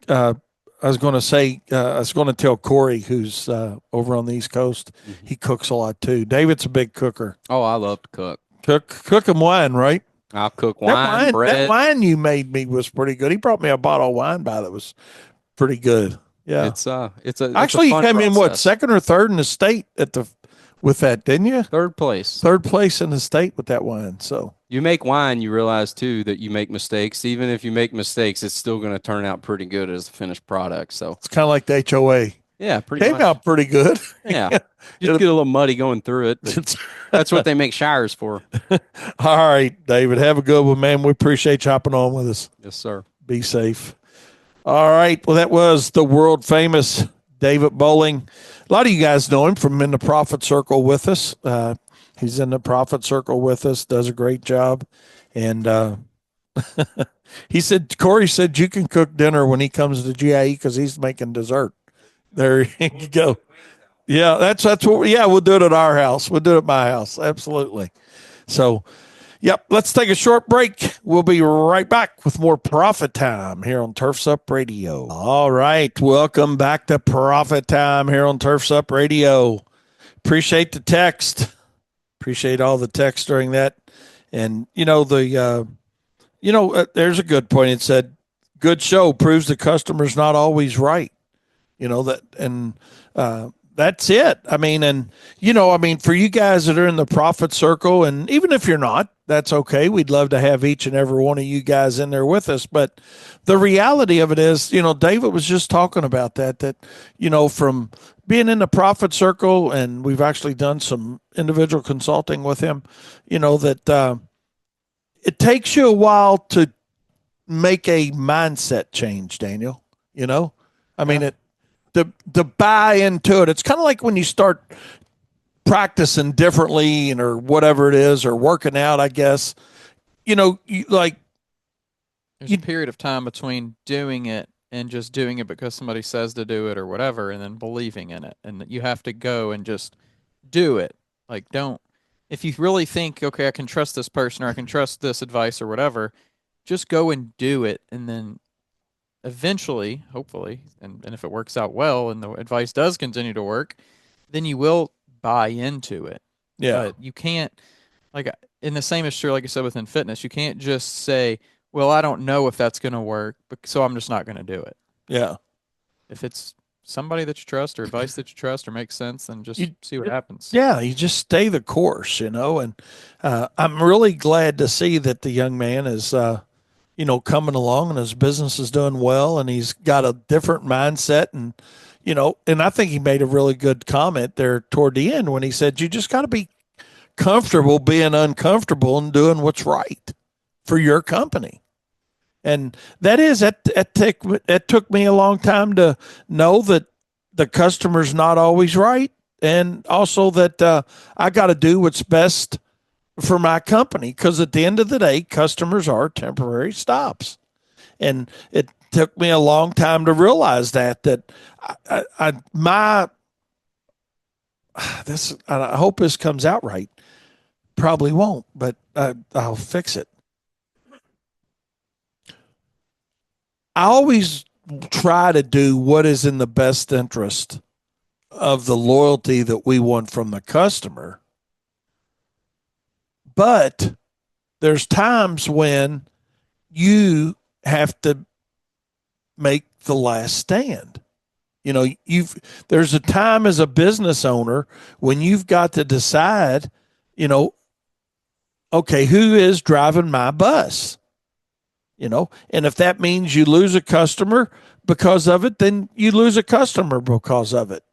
I was going to say, I was going to tell Corey, who's over on the East Coast, he cooks a lot too. David's a big cooker. Oh, I love to cook. Cooking wine, right? I'll cook wine, bread. That wine you made me was pretty good. He brought me a bottle of wine by that was pretty good. Yeah. It's a Actually, you fun came in what, process. second or third in the state with that, didn't you? Third place. Third place in the state with that wine. So You make wine, you realize too that you make mistakes. Even if you make mistakes, it's still going to turn out pretty good as a finished product. So it's kind of like the HOA. yeah, pretty Came much. out pretty good. Yeah, just get a little muddy going through it. But that's what they make shires for. All right, David. Have a good one, man. We appreciate you hopping on with us. Yes, sir. Be safe. All right. Well, that was the world famous David Bowling. A lot of you guys know him from in the Profit Circle with us. He's in the Profit Circle with us, does a great job. And Corey said you can cook dinner when he comes to GIE because he's making dessert. There you go. Yeah, that's what. Yeah, we'll do it at our house. We'll do it at my house. Absolutely. So, yep. Let's take a short break. We'll be right back with more Profit Time here on Turfs Up Radio. All right, welcome back to Profit Time here on Turfs Up Radio. Appreciate the text. Appreciate all the text during that. And there's a good point. It said, "Good show proves the customer's not always right." That's it. I mean, for you guys that are in the Profit Circle, and even if you're not, that's okay. We'd love to have each and every one of you guys in there with us. But the reality of it is, David was just talking about that, from being in the Profit Circle, and we've actually done some individual consulting with him, that it takes you a while to make a mindset change, Daniel. To buy into it. It's kind of like when you start practicing differently or whatever it is, or working out, I guess, there's a period of time between doing it and just doing it because somebody says to do it or whatever, and then believing in it. And you have to go and just do it. If you really think, okay, I can trust this person or I can trust this advice or whatever, just go and do it. And then eventually, hopefully, and if it works out well and the advice does continue to work, then you will buy into it. Yeah. But you can't, and the same is true, like you said, within fitness. You can't just say, well, I don't know if that's going to work, so I'm just not going to do it. Yeah. If it's somebody that you trust or advice that you trust or makes sense, then just see what happens. Yeah, you just stay the course, and I'm really glad to see that the young man is coming along and his business is doing well, and he's got a different mindset. And, and I think he made a really good comment there toward the end when he said, you just got to be comfortable being uncomfortable and doing what's right for your company. And that took me a long time to know that the customer's not always right. And also that I got to do what's best for my company, because at the end of the day, customers are temporary stops. And it took me a long time to realize that I hope this comes out right. Probably won't, but I'll fix it. I always try to do what is in the best interest of the loyalty that we want from the customer, But there's times when you have to make the last stand. You know, there's a time as a business owner when you've got to decide, you know, okay, who is driving my bus? You know, and if that means you lose a customer because of it, then you lose a customer because of it.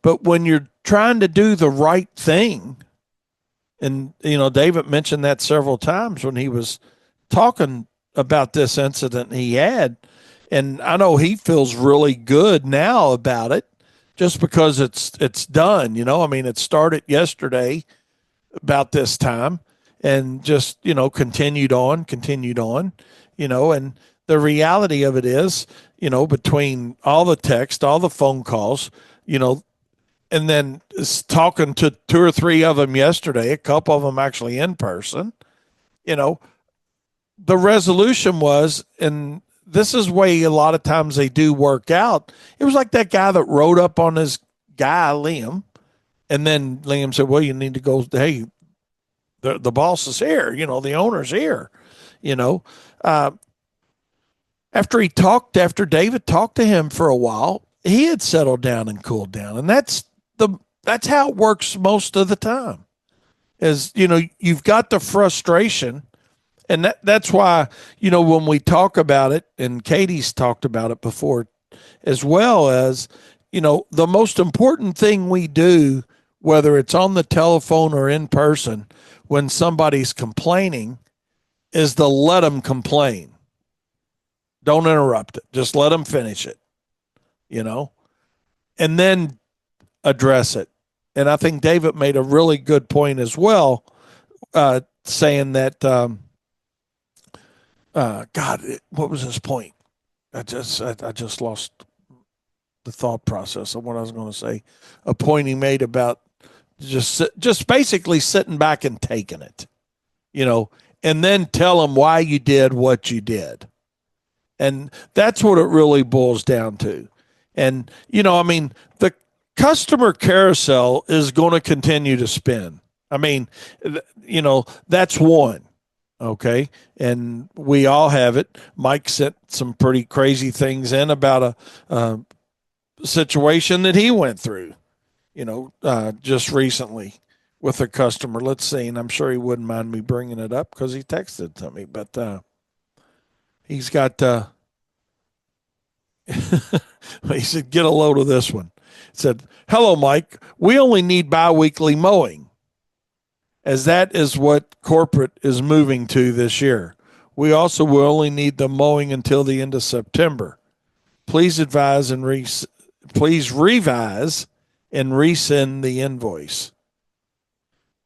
But when you're trying to do the right thing, and, you know, David mentioned that several times when he was talking about this incident he had. And I know he feels really good now about it just because it's done. You know, I mean, it started yesterday about this time and just, you know, continued on, you know, and the reality of it is, you know, between all the text, all the phone calls, you know, and then talking to two or three of them yesterday, a couple of them actually in person, you know, the resolution was, and this is way a lot of times they do work out. It was like that guy that rode up on his guy, Liam, and then Liam said, well, you need to go, hey, the boss is here, you know, the owner's here, you know. After David talked to him for a while, he had settled down and cooled down. And that's how it works most of the time. Is, you know, you've got the frustration. And that's why, you know, when we talk about it, and Katie's talked about it before, as well as, you know, the most important thing we do, whether it's on the telephone or in person, when somebody's complaining, is to let them complain. Don't interrupt it. Just let them finish it, you know, and then address it. And I think David made a really good point as well, saying that, God, what was his point? I just lost the thought process of what I was going to say. A point he made about just basically sitting back and taking it, you know, and then tell them why you did what you did. And that's what it really boils down to. And, you know, I mean, the customer carousel is going to continue to spin. I mean, you know, that's one. Okay. And we all have it. Mike sent some pretty crazy things in about a situation that he went through, you know, just recently with a customer. Let's see. And I'm sure he wouldn't mind me bringing it up because he texted to me, but he's got, he said, get a load of this one. It said, hello, Mike. We only need bi-weekly mowing, as that is what corporate is moving to this year. We also will only need the mowing until the end of September. Please advise and please revise and resend the invoice.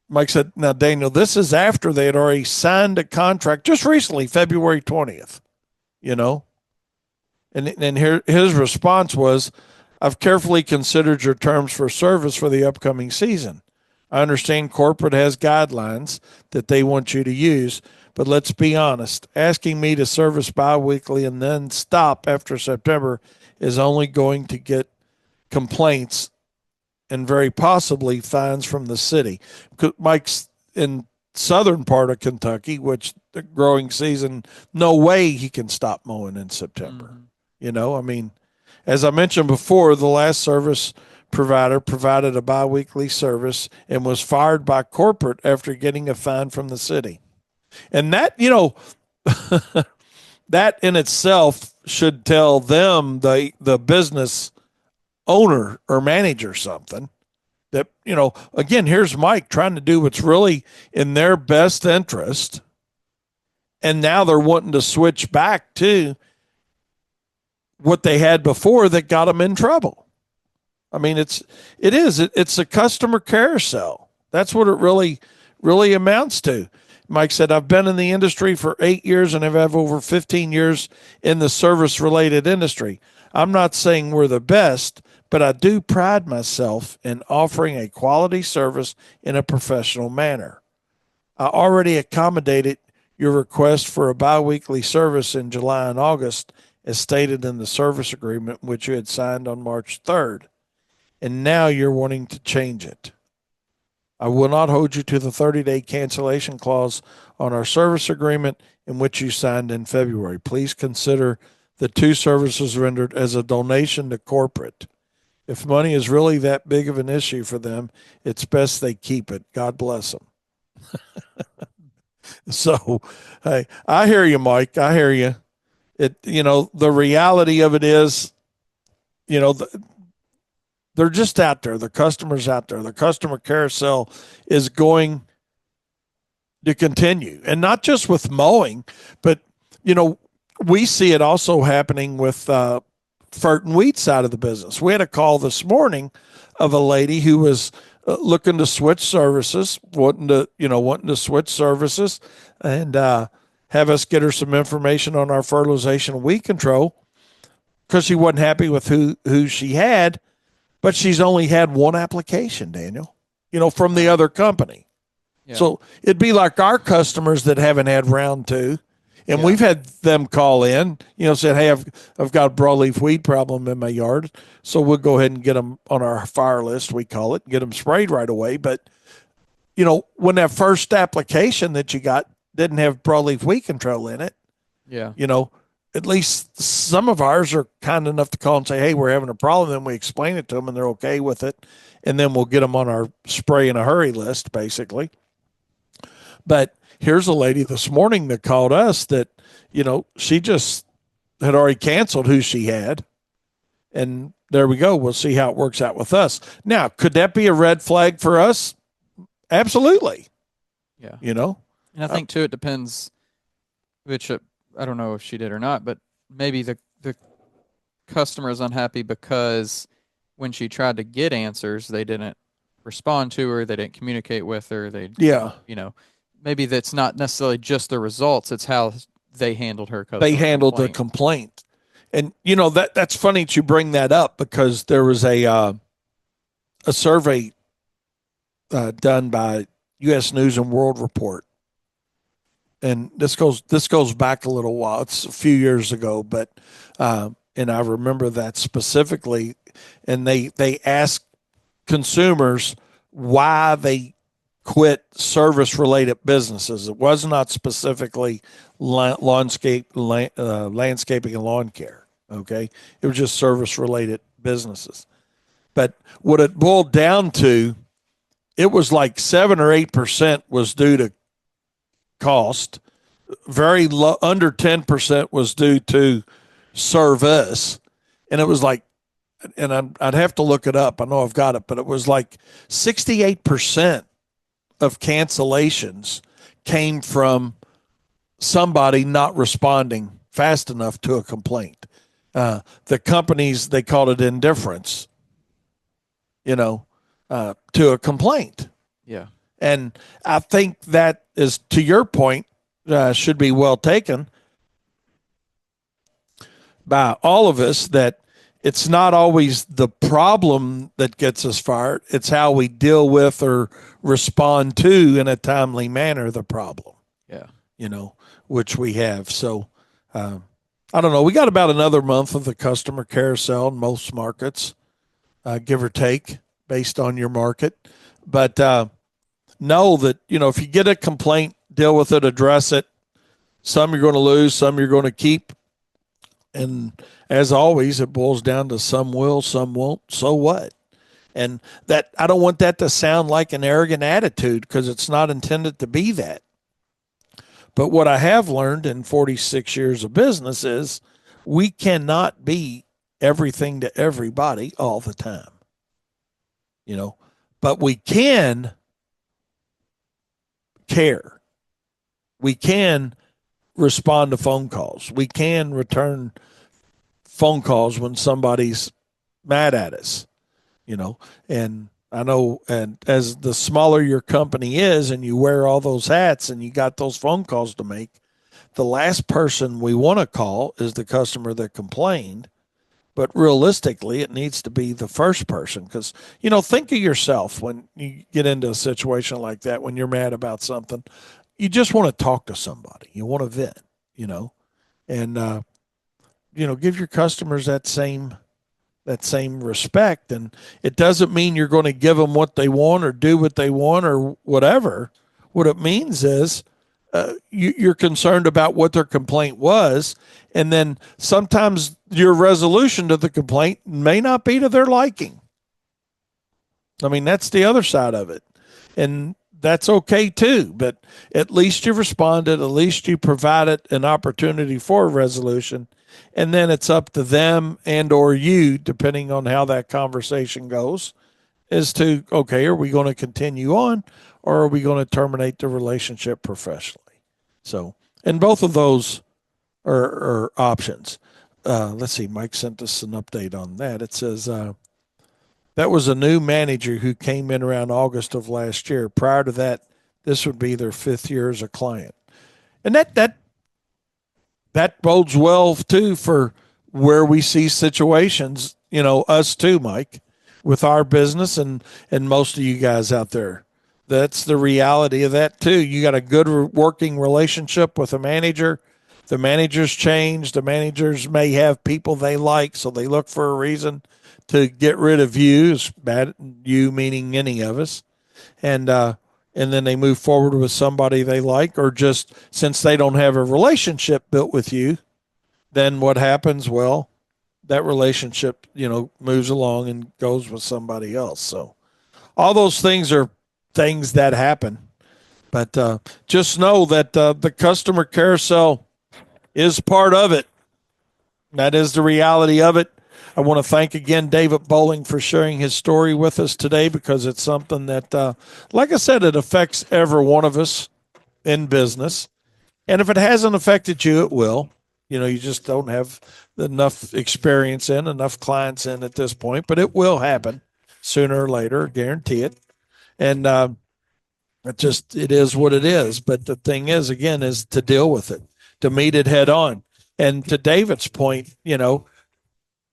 Mike said, now, Daniel, this is after they had already signed a contract just recently, February 20th, you know. And here his response was, I've carefully considered your terms for service for the upcoming season. I understand corporate has guidelines that they want you to use, but let's be honest. Asking me to service biweekly and then stop after September is only going to get complaints and very possibly fines from the city. Mike's in southern part of Kentucky, which the growing season, no way he can stop mowing in September. Mm-hmm. You know, I mean, as I mentioned before, the last service provider provided a biweekly service and was fired by corporate after getting a fine from the city. And that, you know, that in itself should tell them, the business owner or manager, something that, you know, again, here's Mike trying to do what's really in their best interest. And now they're wanting to switch back to what they had before that got them in trouble. I mean, it's a customer carousel. That's what it really amounts to. Mike said, I've been in the industry for 8 years and I've had over 15 years in the service-related industry. I'm not saying we're the best, but I do pride myself in offering a quality service in a professional manner. I already accommodated your request for a biweekly service in July and August, as stated in the service agreement, which you had signed on March 3rd. And now you're wanting to change it. I will not hold you to the 30-day cancellation clause on our service agreement in which you signed in February. Please consider the 2 services rendered as a donation to corporate. If money is really that big of an issue for them, it's best they keep it. God bless them. So, hey, I hear you, Mike. I hear you. The reality of it is, they're just out there. The customer's out there. The customer carousel is going to continue. And not just with mowing, but, we see it also happening with fert and weed side of the business. We had a call this morning of a lady who was looking to switch services, wanting to switch services and have us get her some information on our fertilization and weed control because she wasn't happy with who she had. But she's only had one application, Daniel, from the other company. Yeah. So it'd be like our customers that haven't had round 2. And we've had them call in, said, hey, I've got a broadleaf weed problem in my yard. So we'll go ahead and get them on our fire list, we call it, get them sprayed right away. But, when that first application that you got didn't have broadleaf weed control in it, at least some of ours are kind enough to call and say, hey, we're having a problem. Then we explain it to them and they're okay with it. And then we'll get them on our spray in a hurry list, basically. But here's a lady this morning that called us that, she just had already canceled who she had. And there we go. We'll see how it works out with us. Now, could that be a red flag for us? Absolutely. Yeah. And I think, too, it depends which I don't know if she did or not, but maybe the customer is unhappy because when she tried to get answers, they didn't respond to her, they didn't communicate with her. Maybe that's not necessarily just the results; it's how they handled her. They handled the complaint, and that's funny that you bring that up because there was a survey done by U.S. News and World Report. And this goes back a little while. It's a few years ago, but and I remember that specifically. And they asked consumers why they quit service-related businesses. It was not specifically landscaping and lawn care. Okay, it was just service-related businesses. But what it boiled down to, it was like 7 or 8% was due to cost, very low, under 10% was due to service, and it was like, and I'd have to look it up. I know I've got it, but it was like 68% of cancellations came from somebody not responding fast enough to a complaint. The companies, they called it indifference, to a complaint. Yeah. And I think that is, to your point, should be well taken by all of us, that it's not always the problem that gets us fired. It's how we deal with or respond to in a timely manner the problem. Yeah. Which we have. So I don't know. We got about another month of the customer carousel in most markets, give or take, based on your market. But know that, if you get a complaint, deal with it, address it. Some you're going to lose, some you're going to keep. And as always, it boils down to some will, some won't. So what? And that, I don't want that to sound like an arrogant attitude, because it's not intended to be that. But what I have learned in 46 years of business is we cannot be everything to everybody all the time. But we can care. We can respond to phone calls. We can return phone calls when somebody's mad at us, and I know, and as the smaller your company is and you wear all those hats and you got those phone calls to make, the last person we want to call is the customer that complained. But realistically, it needs to be the first person, because, think of yourself when you get into a situation like that, when you're mad about something. You just want to talk to somebody. You want to vent, and, give your customers that same that same respect. And it doesn't mean you're going to give them what they want or do what they want or whatever. What it means is you're concerned about what their complaint was. And then sometimes your resolution to the complaint may not be to their liking. I mean, that's the other side of it. And that's okay too. But at least you responded, at least you provided an opportunity for a resolution. And then it's up to them and or you, depending on how that conversation goes, as to, okay, are we going to continue on or are we going to terminate the relationship professionally? So, and both of those are options. Let's see, Mike sent us an update on that. It says, that was a new manager who came in around August of last year. Prior to that, this would be their 5th year as a client. And that bodes well too for where we see situations, us too, Mike, with our business and most of you guys out there. That's the reality of that too. You got a good working relationship with a manager. The managers change. The managers may have people they like, so they look for a reason to get rid of you, bad you meaning any of us, and then they move forward with somebody they like, or just since they don't have a relationship built with you, then what happens? Well, that relationship, moves along and goes with somebody else. So all those things are things that happen, but just know that the customer carousel is part of it. That is the reality of it. I want to thank again David Bowling for sharing his story with us today, because it's something that, like I said, it affects every one of us in business. And if it hasn't affected you, it will. You just don't have enough experience enough clients in at this point, but it will happen sooner or later, guarantee it. And it is what it is. But the thing is, again, is to deal with it, to meet it head on. And to David's point,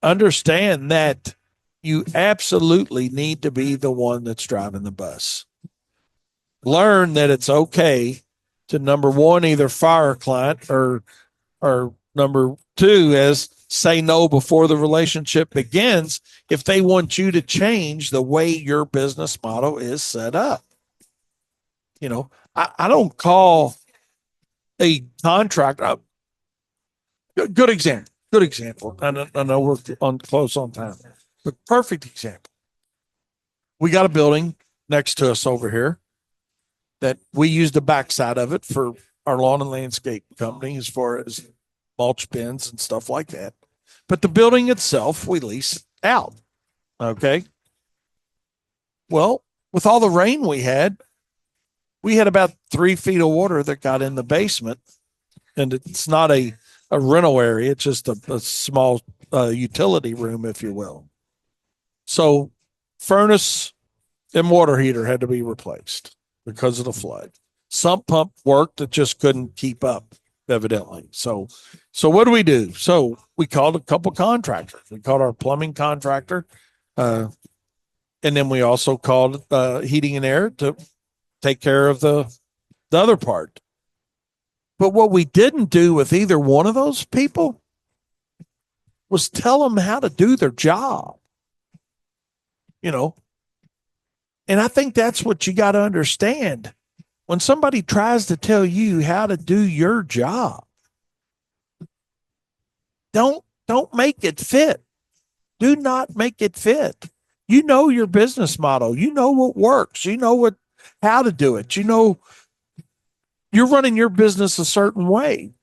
understand that you absolutely need to be the one that's driving the bus. Learn that it's okay to, number one, either fire a client, or number two is say no before the relationship begins if they want you to change the way your business model is set up. I don't call a contract a good example. Good example. I know we're close on time, but perfect example. We got a building next to us over here that we use the backside of it for our lawn and landscape company as far as mulch bins and stuff like that. But the building itself, we lease out. Okay. Well, with all the rain we had about 3 feet of water that got in the basement, and it's not a rental area. It's just a small utility room, if you will. So furnace and water heater had to be replaced because of the flood. Sump pump worked. It just couldn't keep up, evidently. So what do? So we called a couple contractors. We called our plumbing contractor. And then we also called heating and air to take care of the other part. But what we didn't do with either one of those people was tell them how to do their job. And I think that's what you got to understand. When somebody tries to tell you how to do your job, don't make it fit. Do not make it fit. You know your business model. You know what works. You know how to do it. You're running your business a certain way.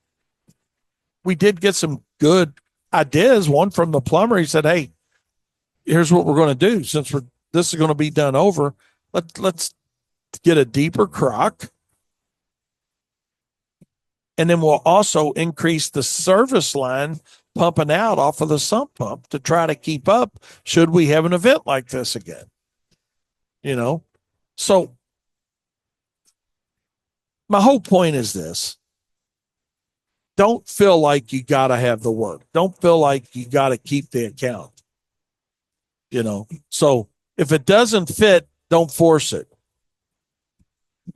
We did get some good ideas. One from the plumber. He said, "Hey, here's what we're going to do. Since this is going to be done over, let's get a deeper crock, and then we'll also increase the service line pumping out off of the sump pump to try to keep up should we have an event like this again." So my whole point is this. Don't feel like you got to have the work. Don't feel like you got to keep the account. So if it doesn't fit, don't force it.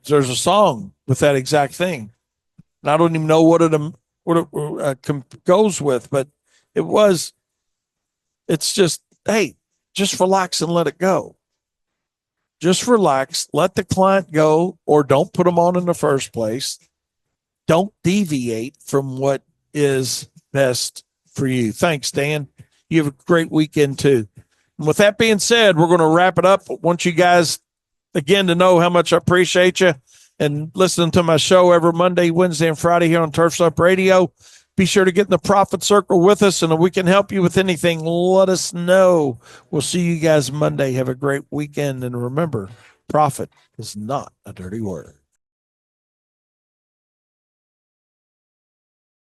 There's a song with that exact thing. And I don't even know what it goes with, but it's just hey, just relax and let it go. Just relax, let the client go, or don't put them on in the first place. Don't deviate from what is best for you. Thanks, Dan. You have a great weekend too. And with that being said, we're going to wrap it up. I want you guys again to know how much I appreciate you and listening to my show every Monday, Wednesday, and Friday here on Turfs Up Radio. Be sure to get in the profit circle with us, and if we can help you with anything, let us know. We'll see you guys Monday. Have a great weekend, and remember, profit is not a dirty word.